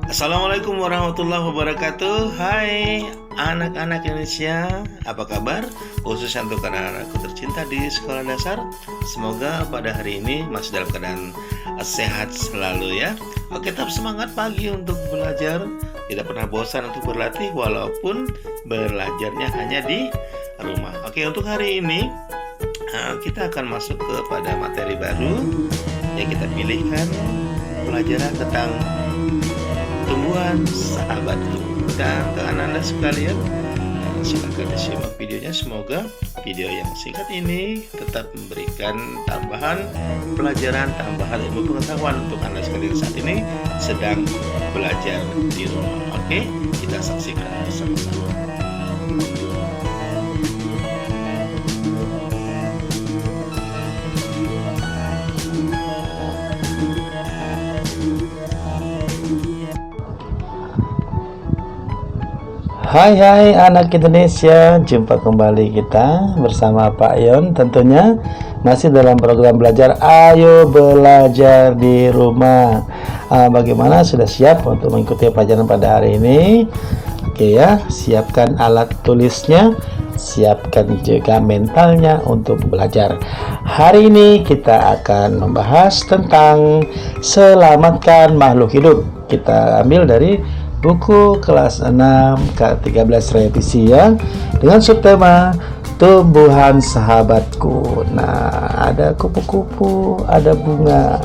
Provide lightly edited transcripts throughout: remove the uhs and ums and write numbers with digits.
Assalamualaikum warahmatullahi wabarakatuh. Hai anak-anak Indonesia, apa kabar? Khususnya untuk anak-anakku tercinta di sekolah dasar. Semoga pada hari ini masih dalam keadaan sehat selalu ya. Oke, tetap semangat pagi untuk belajar. Tidak pernah bosan untuk berlatih walaupun belajarnya hanya di rumah. Oke, untuk hari ini kita akan masuk kepada materi baru yang kita pilihkan, pelajaran tentang tumbuhan sahabatku. Dan Anda sekalian, silakan disimak videonya. Semoga video yang singkat ini tetap memberikan tambahan pelajaran, tambahan ilmu pengetahuan untuk Anda sekalian saat ini sedang belajar di rumah. Oke, kita saksikan bersama-sama. Hai anak Indonesia, jumpa kembali kita bersama Pak Yon tentunya masih dalam program belajar Ayo Belajar di Rumah. Bagaimana, sudah siap untuk mengikuti pelajaran pada hari ini? Oke ya, siapkan alat tulisnya, siapkan juga mentalnya untuk belajar. Hari ini kita akan membahas tentang selamatkan makhluk hidup. Kita ambil dari buku kelas 6 ke-13 revisi ya, dengan subtema tumbuhan sahabatku. Nah, ada kupu-kupu, ada bunga.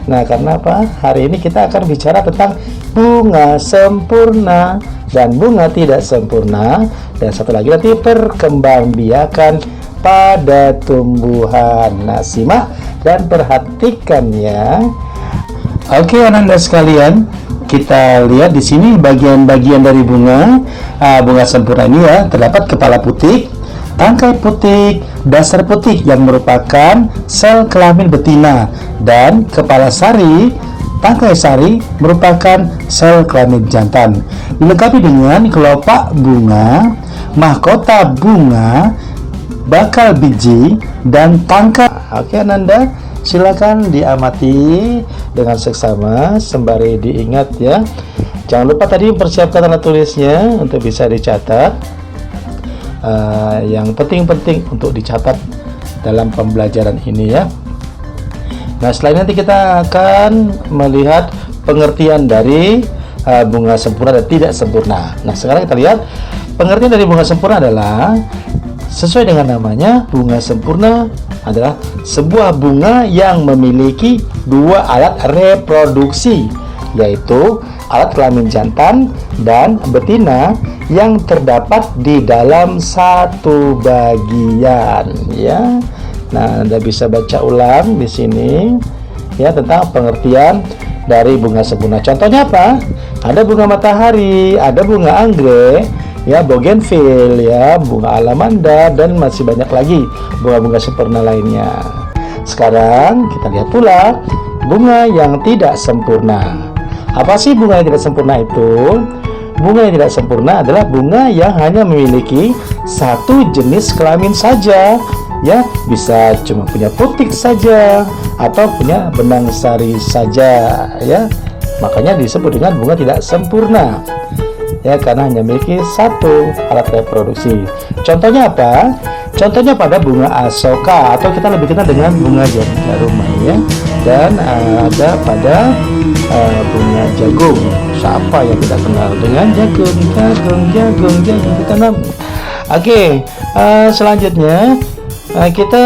Nah, karena apa? Hari ini kita akan bicara tentang bunga sempurna dan bunga tidak sempurna, dan satu lagi nanti perkembangbiakan pada tumbuhan. Nah, simak dan perhatikan ya. Oke, anak-anak sekalian, kita lihat di sini bagian-bagian dari bunga. Bunga sempurna ini ya, terdapat kepala putih, tangkai putih, dasar putih yang merupakan sel kelamin betina, dan kepala sari, tangkai sari merupakan sel kelamin jantan. Dilengkapi dengan kelopak bunga, mahkota bunga, bakal biji, dan tangkai. Oke, Ananda, silakan diamati dengan seksama sembari diingat ya. Jangan lupa tadi mempersiapkan alat tulisnya untuk bisa dicatat. Yang penting-penting untuk dicatat dalam pembelajaran ini ya. Nah, setelah nanti kita akan melihat pengertian dari bunga sempurna dan tidak sempurna. Nah, sekarang kita lihat pengertian dari bunga sempurna adalah sesuai dengan namanya, bunga sempurna adalah sebuah bunga yang memiliki dua alat reproduksi, yaitu alat kelamin jantan dan betina yang terdapat di dalam satu bagian ya. Nah, Anda bisa baca ulang di sini ya tentang pengertian dari bunga sempurna. Contohnya apa? Ada bunga matahari, ada bunga anggrek, ya, bougainville ya, bunga alamanda, dan masih banyak lagi bunga-bunga sempurna lainnya. Sekarang kita lihat pula bunga yang tidak sempurna. Apa sih bunga yang tidak sempurna itu? Bunga yang tidak sempurna adalah bunga yang hanya memiliki satu jenis kelamin saja ya, bisa cuma punya putik saja atau punya benang sari saja ya. Makanya disebut dengan bunga tidak sempurna ya, karena hanya memiliki satu alat reproduksi. Contohnya apa? Contohnya pada bunga asoka, atau kita lebih kenal dengan bunga jarumai ya. Dan ada pada bunga jagung. Siapa yang tidak kenal dengan jagung ditanam? Oke, selanjutnya kita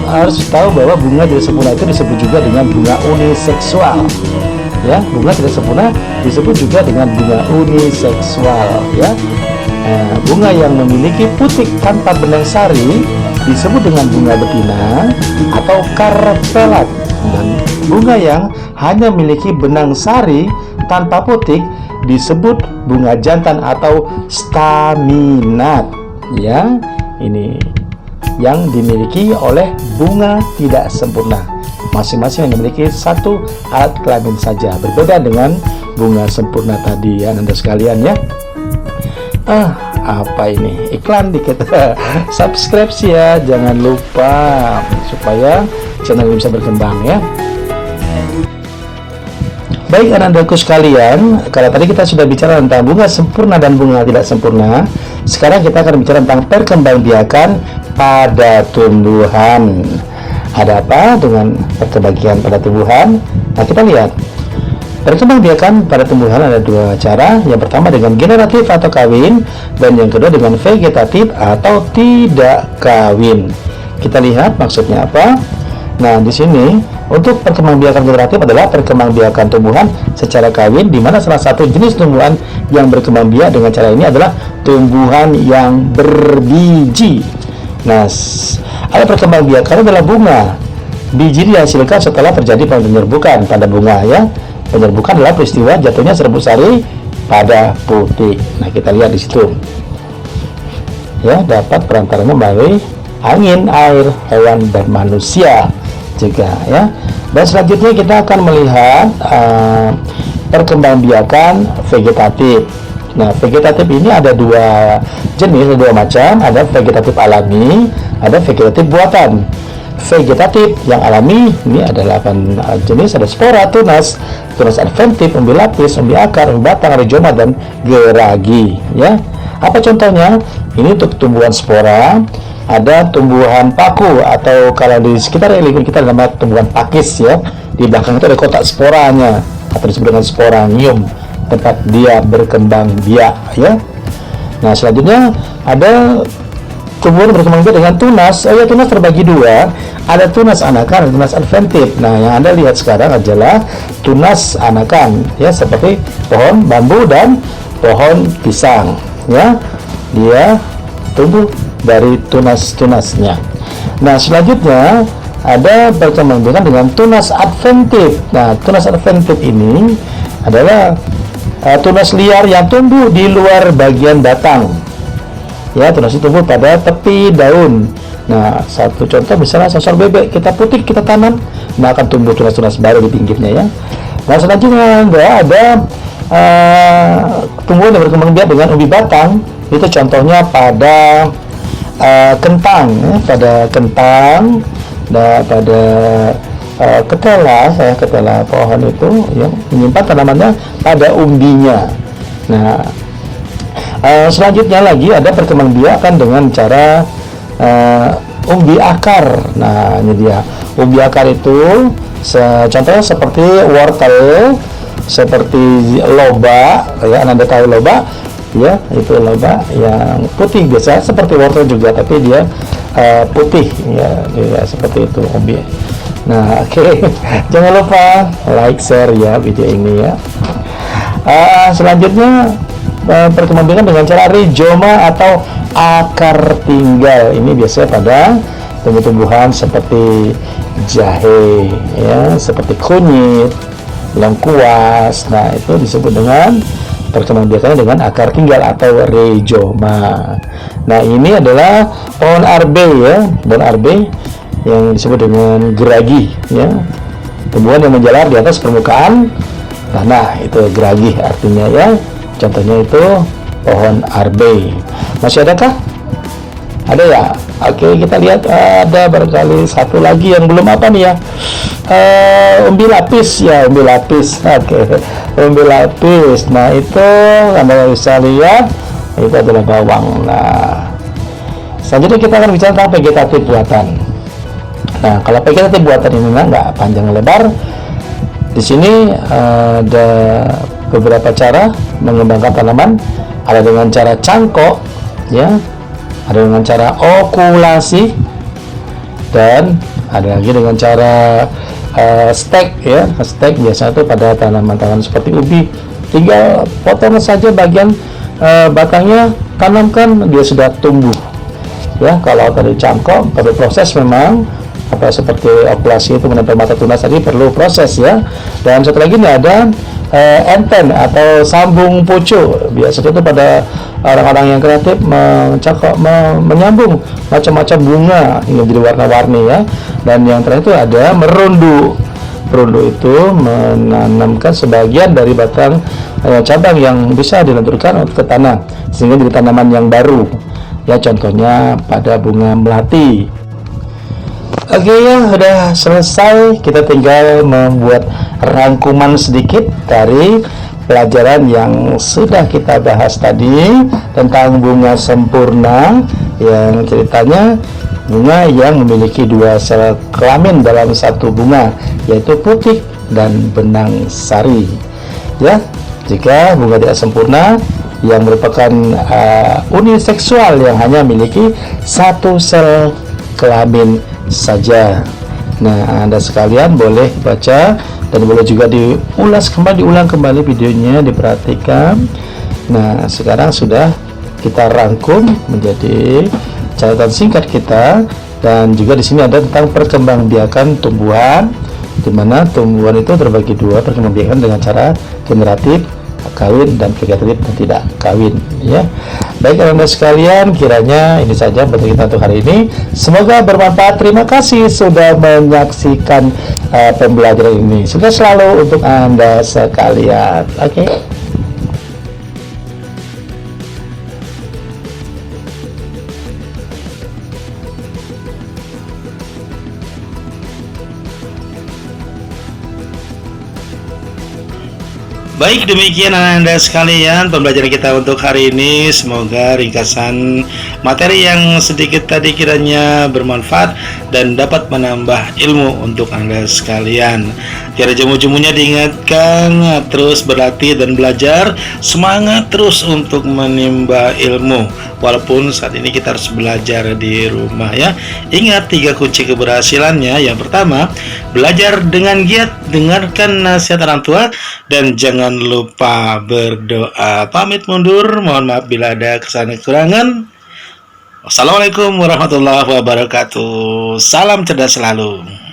harus tahu bahwa bunga tidak sempurna itu disebut juga dengan bunga uniseksual. Ya, bunga tidak sempurna disebut juga dengan bunga uniseksual ya. Bunga yang memiliki putik tanpa benang sari disebut dengan bunga betina atau karpelat, dan bunga yang hanya memiliki benang sari tanpa putik disebut bunga jantan atau staminat ya. Ini yang dimiliki oleh bunga tidak sempurna. Masing-masing yang memiliki satu alat kelamin saja, berbeda dengan bunga sempurna tadi ya, Anda sekalian ya. Apa ini? Iklan dikit. Subscribe sih ya, jangan lupa supaya channel ini bisa berkembang ya. Baik anak-anakku sekalian, kalau tadi kita sudah bicara tentang bunga sempurna dan bunga tidak sempurna, sekarang kita akan bicara tentang perkembangbiakan pada tumbuhan. Ada apa dengan perkembangbiakan pada tumbuhan? Nah, kita lihat. Perkembangbiakan pada tumbuhan ada dua cara. Yang pertama dengan generatif atau kawin, dan yang kedua dengan vegetatif atau tidak kawin. Kita lihat maksudnya apa. Nah, di sini untuk perkembangbiakan generatif adalah perkembangbiakan tumbuhan secara kawin, di mana salah satu jenis tumbuhan yang berkembangbiak dengan cara ini adalah tumbuhan yang berbiji. Nah, ada perkembangbiakan adalah bunga. Biji dihasilkan setelah terjadi penyerbukan pada bunga ya. Penyerbukan adalah peristiwa jatuhnya serbuk sari pada putih. Nah, kita lihat di situ. Ya, dapat perantaranya melalui angin, air, hewan, dan manusia juga ya. Dan selanjutnya kita akan melihat perkembangbiakan vegetatif. Nah, vegetatif ini ada dua jenis, dua macam. Ada vegetatif alami, ada vegetatif buatan. Vegetatif yang alami ini ada 8 jenis. Ada spora, tunas adventif, umbi lapis, umbi akar, umbi batang, rhizoma, dan geragi ya. Apa contohnya? Ini untuk tumbuhan spora. Ada tumbuhan paku, atau kalau di sekitar lingkungan kita namanya tumbuhan pakis ya. Di belakang itu ada kotak sporanya atau disebut dengan sporanium, tempat dia berkembang biak ya. Nah, selanjutnya ada tumbuhan berkembang biak dengan tunas. Tunas terbagi dua. Ada tunas anakan dan tunas adventif. Nah, yang Anda lihat sekarang adalah tunas anakan ya, seperti pohon bambu dan pohon pisang ya. Dia tumbuh dari tunas-tunasnya. Nah, selanjutnya ada perkembangbiakan dengan tunas adventif. Nah, tunas adventif ini adalah tunas liar yang tumbuh di luar bagian batang. Ya, tunas itu tumbuh pada tepi daun. Nah, satu contoh misalnya sosor bebek, kita putik, kita tanam, nah akan tumbuh tunas-tunas baru di pinggirnya ya. Nah, selanjutnya ada tumbuhan yang berkembang biak dengan umbi batang. Itu contohnya pada kentang ya, pada kentang dan pada ketela pohon itu yang menyimpan tanamannya pada umbinya. Nah, selanjutnya lagi ada perkembangbiakan dengan cara umbi akar. Nah, ini dia umbi akar itu contohnya seperti wortel, seperti loba ya. Anda tahu loba ya, itu loba yang putih biasa seperti wortel juga, tapi dia putih ya, seperti itu umbi. Nah, oke. Jangan lupa like, share ya video ini ya. Selanjutnya perkembangbiakan dengan cara rhizoma atau akar tinggal. Ini biasanya pada tumbuh-tumbuhan seperti jahe ya, seperti kunyit, lengkuas. Nah, itu disebut dengan perkembangbiakannya dengan akar tinggal atau rhizoma. Nah, ini adalah pohon arbe ya, pohon arbe yang disebut dengan geragi ya, tumbuhan yang menjalar di atas permukaan tanah. Itu geragi artinya ya. Contohnya itu pohon arbe. Masih adakah? Ada ya? Oke, kita lihat ada barangkali satu lagi yang belum apa nih ya. Umbi lapis ya, umbi lapis. Oke, umbi lapis. Nah, itu Anda bisa lihat itu adalah bawang. Nah, selanjutnya kita akan bicara tentang vegetatif buatan. Nah, kalau vegetatif buatan ini nggak panjang lebar. Di sini ada beberapa cara mengembangkan tanaman. Ada dengan cara cangkok ya, ada dengan cara okulasi, dan ada lagi dengan cara stek ya. Stek biasanya itu pada tanaman-tanaman seperti ubi, tinggal potong saja bagian batangnya, tanamkan, dia sudah tumbuh ya. Kalau tadi cangkok perlu proses memang, apa seperti okulasi itu menempel mata tunas tadi perlu proses ya. Dan satu lagi ini ada enten atau sambung pucuk. Biasanya itu pada orang-orang yang kreatif menyambung macam-macam bunga hingga jadi warna-warni ya. Dan yang terakhir itu ada merundu. Merundu itu menanamkan sebagian dari batang cabang yang bisa dilenturkan ke tanah sehingga jadi tanaman yang baru ya. Contohnya pada bunga melati. Oke ya, udah selesai. Kita tinggal membuat rangkuman sedikit dari pelajaran yang sudah kita bahas tadi tentang bunga sempurna, yang ceritanya bunga yang memiliki dua sel kelamin dalam satu bunga, yaitu putik dan benang sari. Ya, jika bunga tidak sempurna yang merupakan uniseksual yang hanya memiliki satu sel kelamin saja. Nah, Anda sekalian boleh baca dan boleh juga diulang kembali videonya, diperhatikan. Nah, sekarang sudah kita rangkum menjadi catatan singkat kita, dan juga di sini ada tentang perkembangbiakan tumbuhan, di mana tumbuhan itu terbagi dua, perkembangbiakan dengan cara generatif, kawin, dan vegetatif dan tidak kawin, ya. Baik Anda sekalian, kiranya ini saja untuk kita untuk hari ini. Semoga bermanfaat. Terima kasih sudah menyaksikan pembelajaran ini. Sukses selalu untuk Anda sekalian. Oke. Baik, demikian Anda sekalian pembelajaran kita untuk hari ini. Semoga ringkasan materi yang sedikit tadi kiranya bermanfaat dan dapat menambah ilmu untuk Anda sekalian. Tiada jemu-jemunya diingatkan, terus berlatih dan belajar, semangat terus untuk menimba ilmu. Walaupun saat ini kita harus belajar di rumah, ya. Ingat 3 kunci keberhasilannya. Yang pertama, belajar dengan giat, dengarkan nasihat orang tua, dan jangan lupa berdoa. Pamit mundur, mohon maaf bila ada kesalahan kekurangan. Wassalamualaikum warahmatullahi wabarakatuh. Salam cerdas selalu.